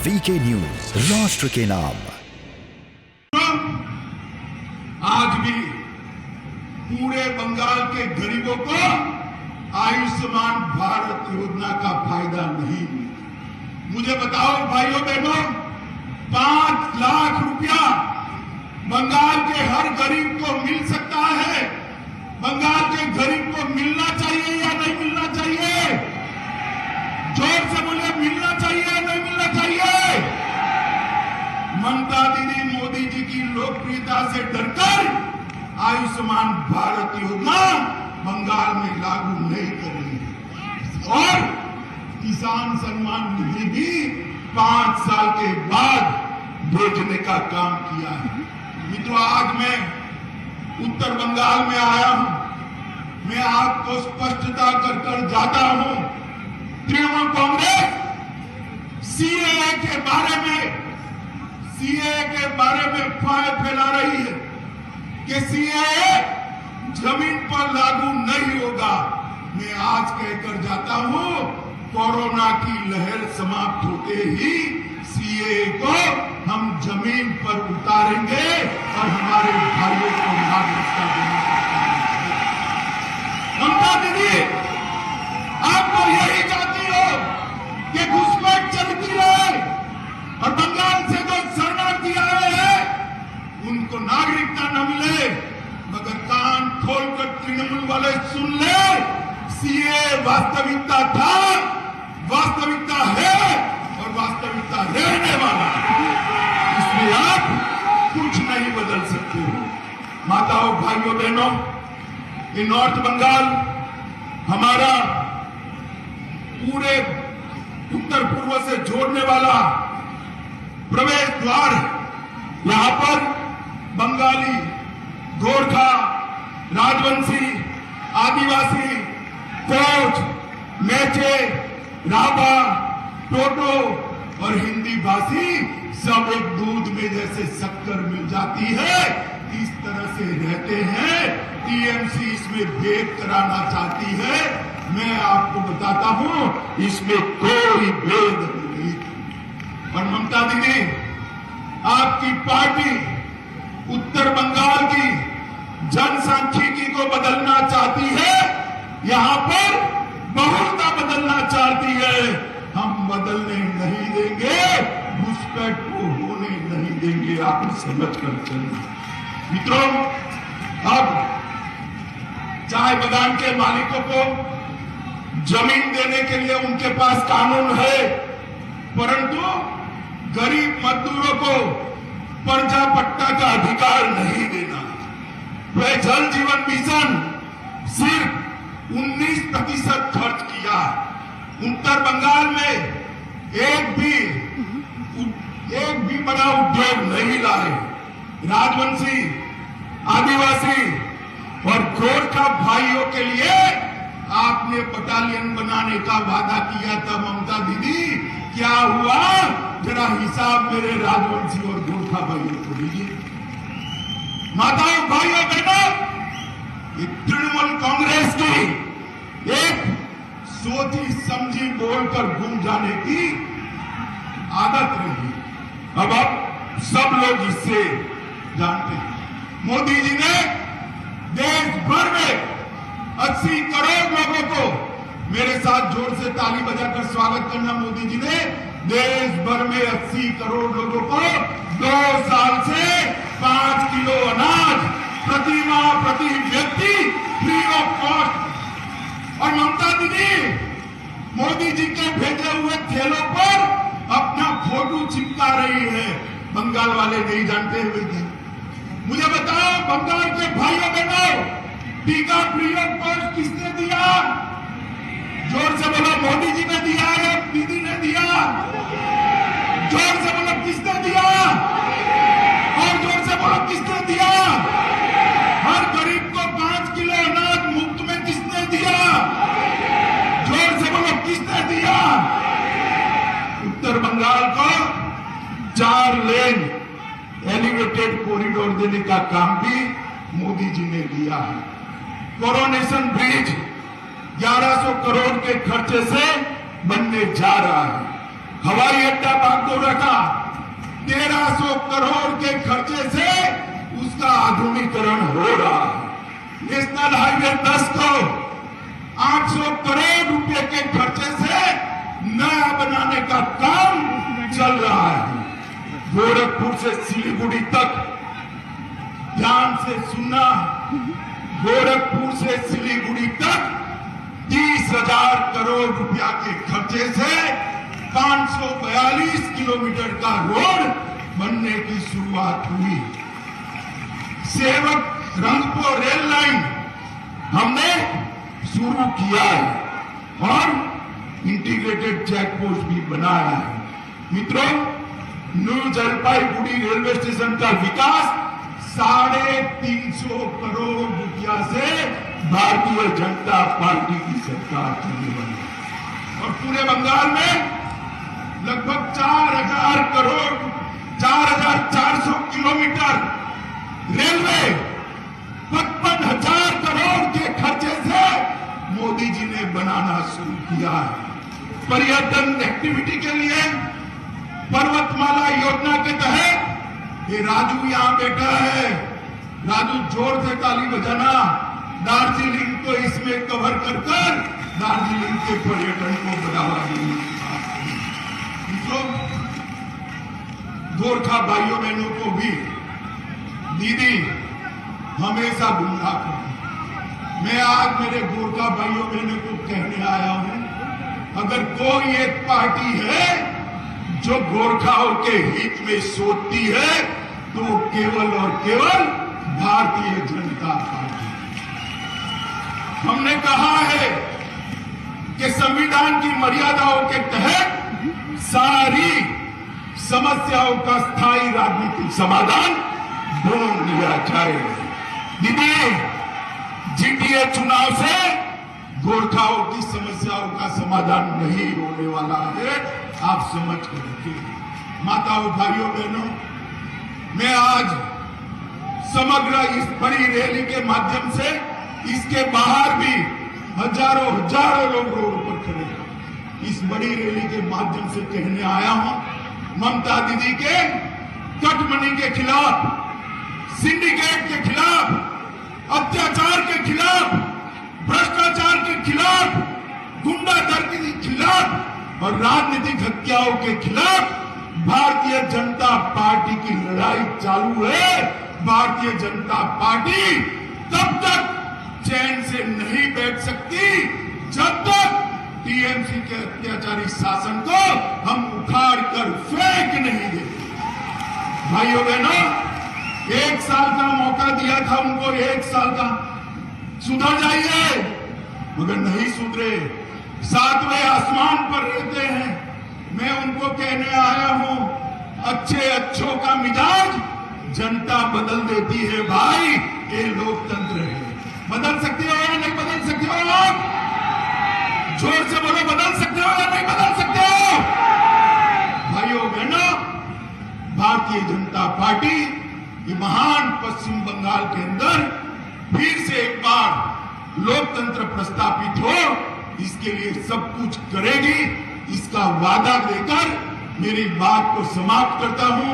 VK news, राष्ट्र के नाम। आज भी पूरे बंगाल के गरीबों को आयुष्मान भारत योजना का फायदा नहीं मिला। मुझे बताओ भाइयों बहनों, 5 लाख रुपया बंगाल के हर गरीब को मिल सकता है। बंगाल के गरीब को मिलना चाहिए या नहीं मिलना चाहिए? जोर से बोले, मिलना चाहिए या नहीं मिलना चाहिए? ममता दीदी मोदी जी की लोकप्रियता से डरकर आयुष्मान भारत योजना बंगाल में लागू नहीं कर रही है और किसान सम्मान निधि भी 5 साल के बाद भेजने का काम किया है। मित्रों, आज मैं उत्तर बंगाल में आया हूं। मैं आपको स्पष्टता कर जाता हूं, तृणमूल कांग्रेस सीएए के बारे में अफवाह फैला रही है कि सीएए जमीन पर लागू नहीं होगा। मैं आज कहकर जाता हूं, कोरोना की लहर समाप्त होते ही सीएए को हम जमीन पर उतारेंगे और हमारे भाइयों को नागरिकता देने का। ममता दीदी, आप तो यही चाहती हो कि घुसपैठ चलती रहे और बंगाल से जो शरणार्थी आए हैं उनको नागरिकता न मिले, मगर कान खोलकर तृणमूल वाले सुन ले, सीए वास्तविकता था, वास्तविकता है और वास्तविकता रहने वाला। इसमें आप कुछ नहीं बदल सकते हो। माताओं, भाइयों, बहनों, ये नॉर्थ बंगाल हमारा पूरे उत्तर पूर्व से जोड़ने वाला प्रवेश द्वार है। यहां पर बंगाली, गोरखा, राजवंशी, आदिवासी, कोच, मेचे, राभा, टोटो और हिंदी भाषी सब एक दूध में जैसे शक्कर मिल जाती है, इस तरह से रहते हैं। टीएमसी इसमें भेद कराना चाहती है। मैं आपको बताता हूं, इसमें कोई भेद नहीं। और ममता दीदी, आपकी पार्टी उत्तर बंगाल की जनसांख्यिकी को बदलना चाहती है, यहां पर बहुलता बदलना चाहती है। हम बदलने नहीं देंगे, घुसपैठ को होने नहीं देंगे। आप समझ कर चलना। मित्रों, अब चाय बागान के मालिकों को जमीन देने के लिए उनके पास कानून है, परंतु गरीब मजदूरों को पर्जा पट्टा का अधिकार नहीं देना। वह जल जीवन मिशन सिर्फ 19% खर्च किया। उत्तर बंगाल में एक भी बड़ा उद्योग नहीं लाए। राजवंशी, आदिवासी और गोरखा भाइयों के लिए आपने बटालियन बनाने का वादा किया था। ममता दीदी, क्या हुआ? जरा हिसाब मेरे राजवंशी और गोरखा भाइयों को दीजिए। माताओं, भाइयों, बहनों, ये तृणमूल कांग्रेस की एक सोची समझी बोलकर घूम जाने की आदत रही। अब सब लोग इससे जानते हैं। मोदी जी ने देश भर में 80 करोड़ लोगों को, मेरे साथ जोर से ताली बजाकर स्वागत करना, मोदी जी ने देश भर में 80 करोड़ लोगों को 2 साल से 5 किलो अनाज प्रति माह प्रति व्यक्ति फ्री ऑफ कॉस्ट। और ममता दीदी मोदी जी के भेजे हुए थैलों पर अपना फोटो चिपका रही है। बंगाल वाले नहीं जानते हुए थे। मुझे बताओ, बंगाल के भाइयों बहनों, टीका फ्री ऑफ कॉस्ट किसने दिया? जोर से बोलो, मोदी जी ने दिया या दीदी ने दिया? जोर से बोलो, किसने दिया? और जोर से बोलो, किसने दिया? हर गरीब को 5 किलो अनाज मुफ्त में किसने दिया? जोर से बोलो, किसने दिया? उत्तर बंगाल को 4 लेन एलिवेटेड कॉरिडोर देने का काम भी मोदी जी ने लिया है। कोरोनेशन ब्रिज 1100 करोड़ के खर्चे से बनने जा रहा है। हवाई अड्डा को रखा। 1300 करोड़ के खर्चे से उसका आधुनिकीकरण हो रहा है। नेशनल हाईवे 10 को 800 करोड़ रुपए के खर्चे से नया बनाने का काम चल रहा है। गोरखपुर से सिलीगुड़ी तक ध्यान से सुनना, गोरखपुर से सिलीगुड़ी तक 30,000 करोड़ रुपया के खर्चे से 542 किलोमीटर का रोड बनने की शुरुआत हुई। सेवक रंगपुर रेल लाइन हमने शुरू किया है और इंटीग्रेटेड चेक पोस्ट भी बनाया है। मित्रों, न्यू जलपाईगुड़ी रेलवे स्टेशन का विकास 350 करोड़ रुपया से भारतीय जनता पार्टी की सरकार करने वाली है। और पूरे बंगाल में लगभग 4,000 करोड़ 4,400 किलोमीटर रेलवे 55,000 करोड़ के खर्चे से मोदी जी ने बनाना शुरू किया है। पर्यटन एक्टिविटी के लिए पर्वतमाला योजना के तहत ये राजू यहां बैठा है, राजू जोर से ताली बजाना, दार्जिलिंग को इसमें कवर कर दार्जिलिंग के पर्यटन को बढ़ावा देने की बात की। तो गोरखा भाइयों बहनों को भी दीदी हमेशा गुमराह करें। मैं आज मेरे गोरखा भाइयों बहनों को कहने आया हूं, अगर कोई एक पार्टी है जो गोरखाओं के हित में सोचती है तो केवल और केवल भारतीय जनता पार्टी। हमने कहा है कि संविधान की मर्यादाओं के तहत सारी समस्याओं का स्थायी राजनीतिक समाधान ढूंढ लिया जाए। दीदी, जीटीए चुनाव से गोरखाओं की समस्याओं का समाधान नहीं होने वाला है, आप समझ कर रखिए। माताओं, भाइयों, बहनों, मैं आज समग्र इस बड़ी रैली के माध्यम से इसके बाहर भी हजारों लोग रोड पर खड़े हैं। इस बड़ी रैली के माध्यम से कहने आया हूं, ममता दीदी के कटमनी के खिलाफ, सिंडिकेट के खिलाफ, अत्याचार के खिलाफ, भ्रष्टाचार के खिलाफ, गुंडागर्दी के खिलाफ और राजनीतिक हत्याओं के खिलाफ भारतीय जनता पार्टी की लड़ाई चालू है। भारतीय जनता पार्टी तब तक चैन से नहीं बैठ सकती जब तक टीएमसी के अत्याचारी शासन को हम उखाड़ कर फेंक नहीं देते। भाइयों बहनों, 1 साल का मौका दिया था उनको, 1 साल का, सुधर जाइए, मगर नहीं सुधरे, 7वें आसमान पर रहते हैं। मैं उनको कहने आया हूं, अच्छों का मिजाज जनता बदल देती है भाई, ये लोकतंत्र है। बदल सकते हो या नहीं बदल सकते हो? आप जोर से बोलो, बदल सकते हो या नहीं बदल सकते हो? भाइयों बहनों, भारतीय जनता पार्टी ये महान पश्चिम बंगाल के अंदर फिर से एक बार लोकतंत्र प्रस्थापित हो, इसके लिए सब कुछ करेगी, इसका वादा देकर मेरी बात को समाप्त करता हूं।